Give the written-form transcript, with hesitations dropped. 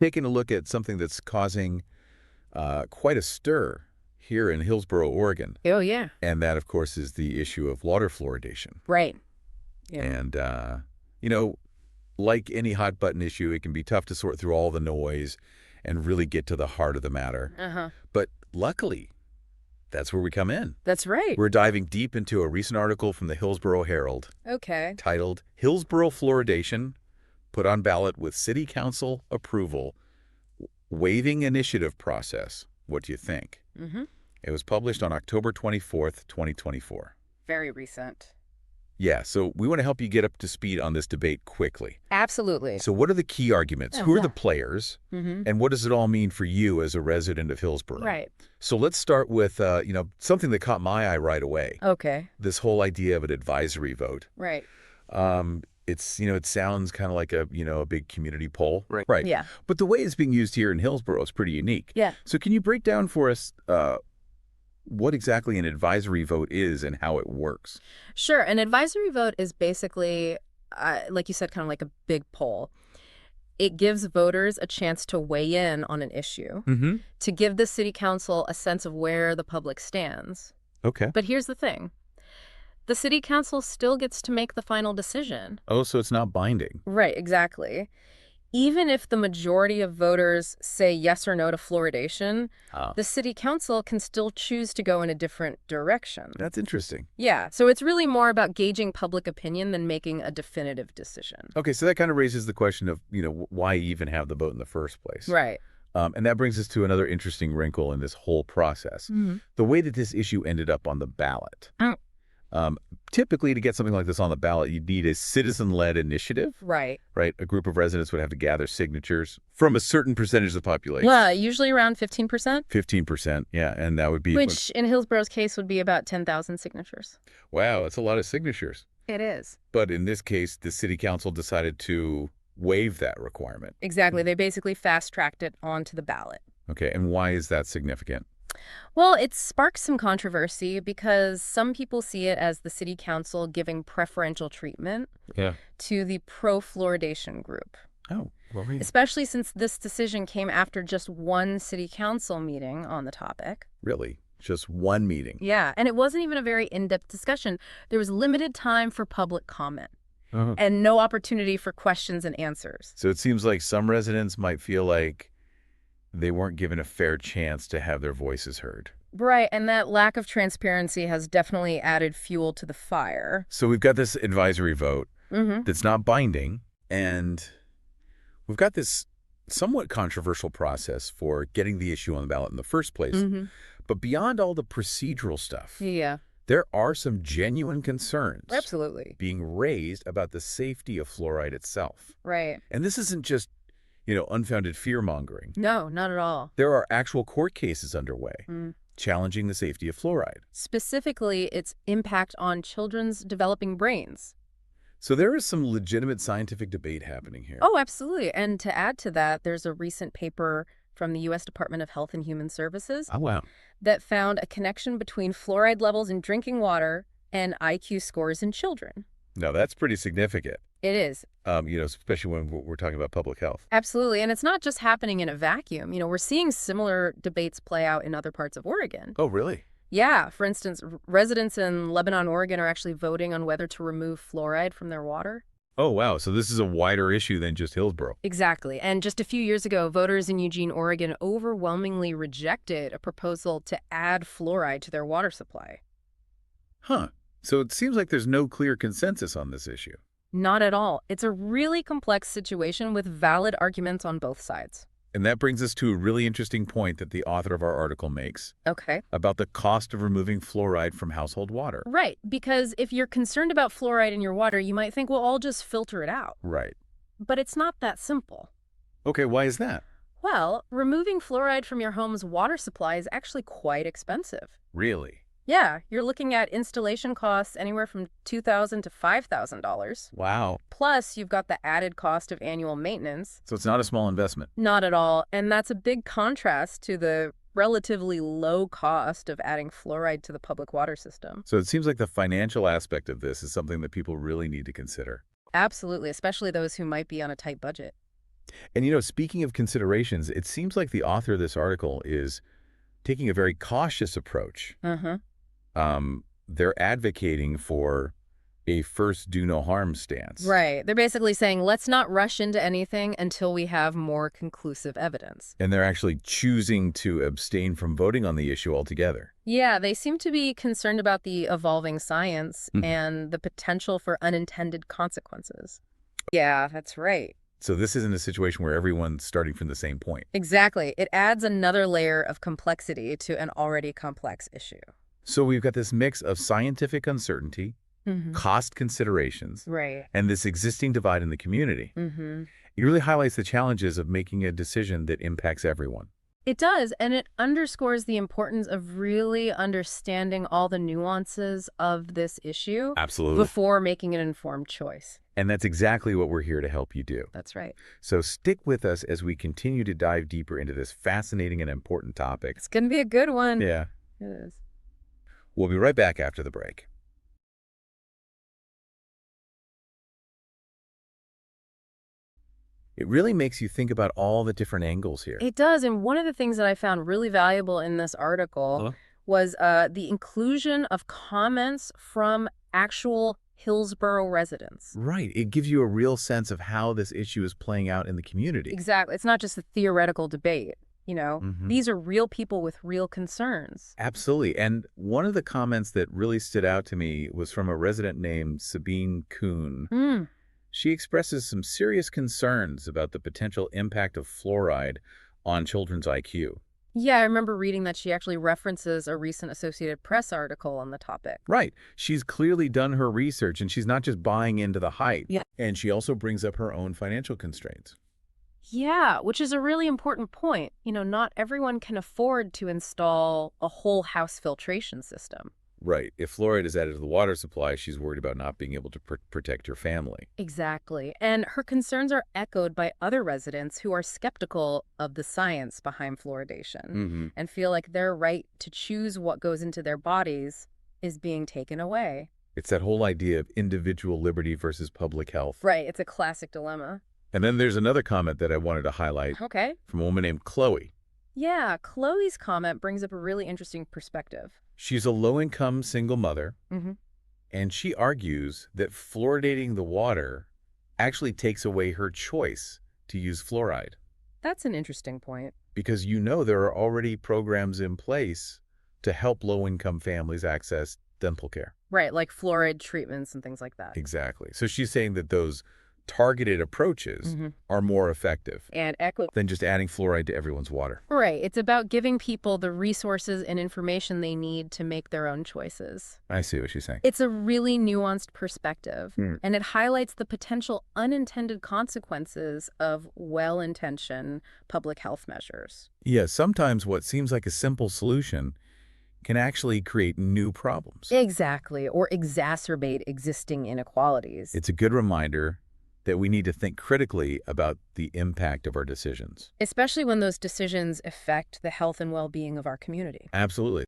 taking a look at something that's causing quite a stir here in Hillsboro, Oregon. Oh, yeah. And that, of course, is the issue of water fluoridation. Right. Yeah. And, you know, like any hot-button issue, it can be tough to sort through all the noise and really get to the heart of the matter. Uh-huh. But luckily, that's where we come in. That's right. We're diving deep into a recent article from the Hillsboro Herald Okay. titled, Hillsboro Fluoridation Put on Ballot with City Council Approval, Waiving Initiative Process. What do you think? Mm-hmm. It was published on October 24th, 2024. Very recent. Yeah, so we want to help you get up to speed on this debate quickly. Absolutely. So what are the key arguments? Who are the players? Mm-hmm. And what does it all mean for you as a resident of Hillsboro? Right. So let's start with, something that caught my eye right away. Okay. This whole idea of an advisory vote. Right. It sounds kind of like a big community poll. Right. Yeah. But the way it's being used here in Hillsboro is pretty unique. Yeah. So can you break down for us what exactly an advisory vote is and how it works? Sure. An advisory vote is basically, like you said, kind of like a big poll. It gives voters a chance to weigh in on an issue, Mm-hmm. to give the city council a sense of where the public stands. Okay. But here's the thing. The city council still gets to make the final decision. Oh, so it's not binding. Right, exactly. Even if the majority of voters say yes or no to fluoridation, the city council can still choose to go in a different direction. That's interesting. Yeah, so it's really more about gauging public opinion than making a definitive decision. Okay, so that kind of raises the question of, why even have the vote in the first place? Right. And that brings us to another interesting wrinkle in this whole process. Mm-hmm. The way that this issue ended up on the ballot. Oh. Typically, to get something like this on the ballot, you'd need a citizen-led initiative. Right. Right? A group of residents would have to gather signatures from a certain percentage of the population. Yeah, usually around 15%. 15%, yeah, and that would be... Which, in Hillsboro's case, would be about 10,000 signatures. Wow, that's a lot of signatures. It is. But in this case, the city council decided to waive that requirement. Exactly. They basically fast-tracked it onto the ballot. Okay, and why is that significant? Well, it sparked some controversy because some people see it as the city council giving preferential treatment to the pro-fluoridation group. Oh, well, Especially since this decision came after just one city council meeting on the topic. really? Just one meeting? Yeah, and it wasn't even a very in-depth discussion. There was limited time for public comment and no opportunity for questions and answers. So it seems like some residents might feel like they weren't given a fair chance to have their voices heard. Right, and that lack of transparency has definitely added fuel to the fire. So we've got this advisory vote Mm-hmm. that's not binding, and we've got this somewhat controversial process for getting the issue on the ballot in the first place. Mm-hmm. But beyond all the procedural stuff, Yeah, there are some genuine concerns absolutely. being raised about the safety of fluoride itself. Right. And this isn't just, unfounded fear-mongering. No, not at all. There are actual court cases underway Mm. challenging the safety of fluoride. Specifically, its impact on children's developing brains. So there is some legitimate scientific debate happening here. Oh, absolutely. And to add to that, there's a recent paper from the U.S. Department of Health and Human Services Oh, wow. that found a connection between fluoride levels in drinking water and IQ scores in children. Now, that's pretty significant, It is. especially when we're talking about public health. Absolutely. And it's not just happening in a vacuum. We're seeing similar debates play out in other parts of Oregon. Oh, really? Yeah. For instance, residents in Lebanon, Oregon are actually voting on whether to remove fluoride from their water. Oh, wow. So this is a wider issue than just Hillsboro. Exactly. And just a few years ago, voters in Eugene, Oregon overwhelmingly rejected a proposal to add fluoride to their water supply. Huh. So it seems like there's no clear consensus on this issue. Not at all. It's a really complex situation with valid arguments on both sides. And that brings us to a really interesting point that the author of our article makes Okay. about the cost of removing fluoride from household water. Right. Because if you're concerned about fluoride in your water, you might think, well, I'll just filter it out. Right. But it's not that simple. Okay, why is that? Well, removing fluoride from your home's water supply is actually quite expensive. Really? Yeah, you're looking at installation costs anywhere from $2,000 to $5,000. Wow. Plus, you've got the added cost of annual maintenance. So it's not a small investment. Not at all. And that's a big contrast to the relatively low cost of adding fluoride to the public water system. So it seems like the financial aspect of this is something that people really need to consider. Absolutely, especially those who might be on a tight budget. And, speaking of considerations, it seems like the author of this article is taking a very cautious approach. Uh-huh. They're advocating for a first do no harm stance. Right. They're basically saying, let's not rush into anything until we have more conclusive evidence. And they're actually choosing to abstain from voting on the issue altogether. Yeah, they seem to be concerned about the evolving science and the potential for unintended consequences. Yeah, that's right. So this isn't a situation where everyone's starting from the same point. Exactly. It adds another layer of complexity to an already complex issue. So we've got this mix of scientific uncertainty, cost considerations, Right. and this existing divide in the community. It really highlights the challenges of making a decision that impacts everyone. It does, and it underscores the importance of really understanding all the nuances of this issue Absolutely. before making an informed choice. And that's exactly what we're here to help you do. That's right. So stick with us as we continue to dive deeper into this fascinating and important topic. It's going to be a good one. Yeah. It is. We'll be right back after the break. It really makes you think about all the different angles here. It does, and one of the things that I found really valuable in this article was the inclusion of comments from actual Hillsboro residents. Right. It gives you a real sense of how this issue is playing out in the community. Exactly. It's not just a theoretical debate. These are real people with real concerns. Absolutely. And one of the comments that really stood out to me was from a resident named Sabine Kuhn. She expresses some serious concerns about the potential impact of fluoride on children's IQ. Yeah, I remember reading that she actually references a recent Associated Press article on the topic. Right. She's clearly done her research, and she's not just buying into the hype. Yeah. And she also brings up her own financial constraints. Yeah, which is a really important point. Not everyone can afford to install a whole house filtration system. Right. If fluoride is added to the water supply, she's worried about not being able to protect her family. Exactly. And her concerns are echoed by other residents who are skeptical of the science behind fluoridation and feel like their right to choose what goes into their bodies is being taken away. It's that whole idea of individual liberty versus public health. Right. It's a classic dilemma. And then there's another comment that I wanted to highlight. Okay. From a woman named Chloe. Yeah, Chloe's comment brings up a really interesting perspective. She's a low-income single mother, and she argues that fluoridating the water actually takes away her choice to use fluoride. That's an interesting point. Because there are already programs in place to help low-income families access dental care. Right, like fluoride treatments and things like that. Exactly. So she's saying that those targeted approaches are more effective and than just adding fluoride to everyone's water. Right. It's about giving people the resources and information they need to make their own choices. I see what she's saying. It's a really nuanced perspective, and it highlights the potential unintended consequences of well-intentioned public health measures. Yeah, sometimes what seems like a simple solution can actually create new problems. Exactly, or exacerbate existing inequalities. It's a good reminder that we need to think critically about the impact of our decisions. Especially when those decisions affect the health and well-being of our community. Absolutely.